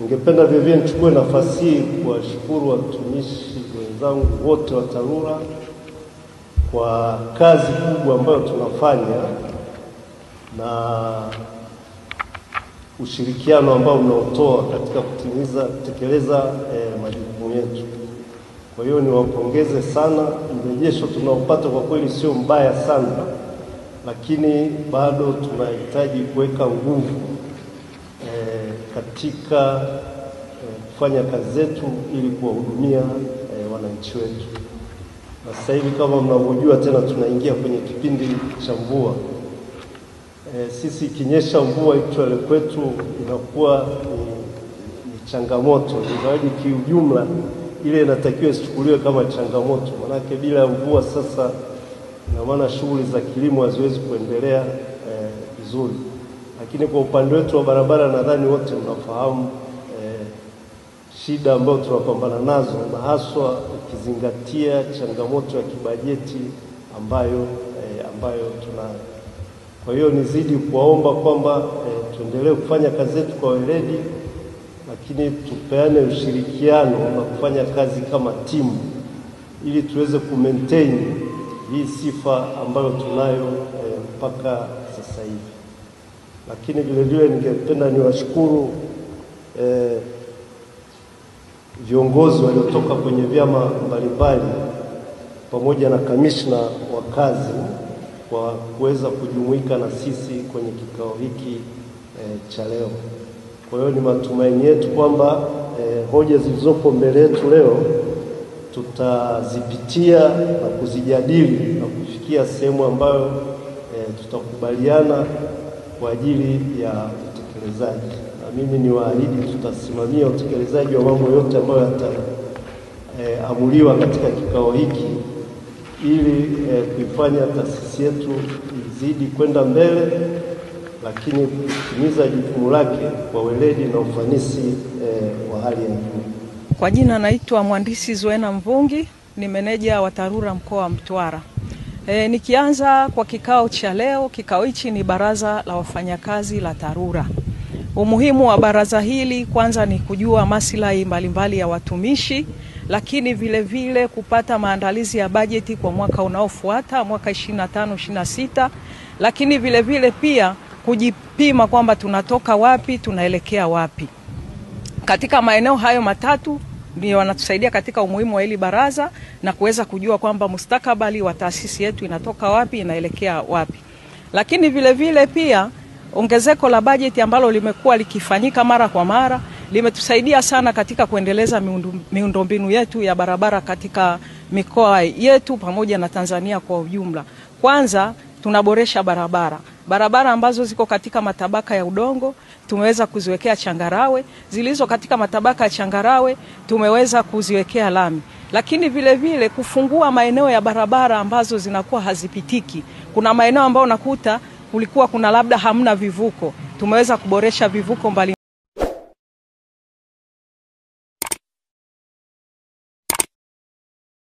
Ningependa vivyo nichukue nafasi hii kuwashukuru watumishi wenzangu wote wa TARURA kwa kazi kubwa ambayo tunafanya na ushirikiano ambao mnaotoa katika kutekeleza majukumu yetu. Kwa hiyo niwapongeze sana. Mrejesho tunaopata kwa kweli sio mbaya sana, lakini bado tunahitaji kuweka nguvu katika kufanya kazi zetu ili kuwahudumia wananchi wetu. Na sasa hivi kama mnavyojua tena tunaingia kwenye kipindi cha mvua. Sisi kinyesha mvua actually kwetu inakuwa ni changamoto, ingawaje kiujumla ile inatakiwa isichukuliwe kama changamoto. Maana bila mvua sasa ina maana shughuli za kilimo haziwezi kuendelea vizuri. Lakini kwa upande wetu wa barabara nadhani wote mnafahamu shida ambayo tunapambana nazo, na haswa ukizingatia changamoto ya kibajeti ambayo tunayo. Kwa hiyo nizidi kuwaomba kwamba tuendelee kufanya kazi yetu kwa weledi, lakini tupeane ushirikiano na kufanya kazi kama timu ili tuweze kumaintain hii sifa ambayo tunayo mpaka sasa hivi. Lakini vile vile ningependa niwashukuru viongozi waliotoka kwenye vyama mbalimbali pamoja na kamishna wa kazi kwa kuweza kujumuika na sisi kwenye kikao hiki cha leo. Kwa hiyo ni matumaini yetu kwamba hoja zilizopo mbele yetu leo tutazipitia na kuzijadili na kufikia sehemu ambayo tutakubaliana kwa ajili ya utekelezaji. Na mimi niwaahidi tutasimamia utekelezaji wa mambo yote ambayo yataamuliwa katika kikao hiki ili kuifanya taasisi yetu izidi kwenda mbele, lakini kutimiza jukumu lake kwa weledi na ufanisi wa hali ya juu. Kwa jina naitwa Mhandisi Zuena Mvungi, ni meneja wa TARURA mkoa wa Mtwara. Nikianza kwa kikao cha leo, kikao hichi ni baraza la wafanyakazi la TARURA. Umuhimu wa baraza hili kwanza ni kujua maslahi mbalimbali ya watumishi, lakini vile vile kupata maandalizi ya bajeti kwa mwaka unaofuata, mwaka 25-26, lakini vile vile pia kujipima kwamba tunatoka wapi, tunaelekea wapi. Katika maeneo hayo matatu ndio wanatusaidia katika umuhimu wa hili baraza na kuweza kujua kwamba mustakabali wa taasisi yetu inatoka wapi, inaelekea wapi. Lakini vile vile pia ongezeko la bajeti ambalo limekuwa likifanyika mara kwa mara limetusaidia sana katika kuendeleza miundombinu yetu ya barabara katika mikoa yetu pamoja na Tanzania kwa ujumla. Kwanza tunaboresha barabara ambazo ziko katika matabaka ya udongo tumeweza kuziwekea changarawe, zilizo katika matabaka ya changarawe tumeweza kuziwekea lami. Lakini vile vile kufungua maeneo ya barabara ambazo zinakuwa hazipitiki. Kuna maeneo ambayo nakuta kulikuwa kuna labda hamna vivuko, tumeweza kuboresha vivuko mbali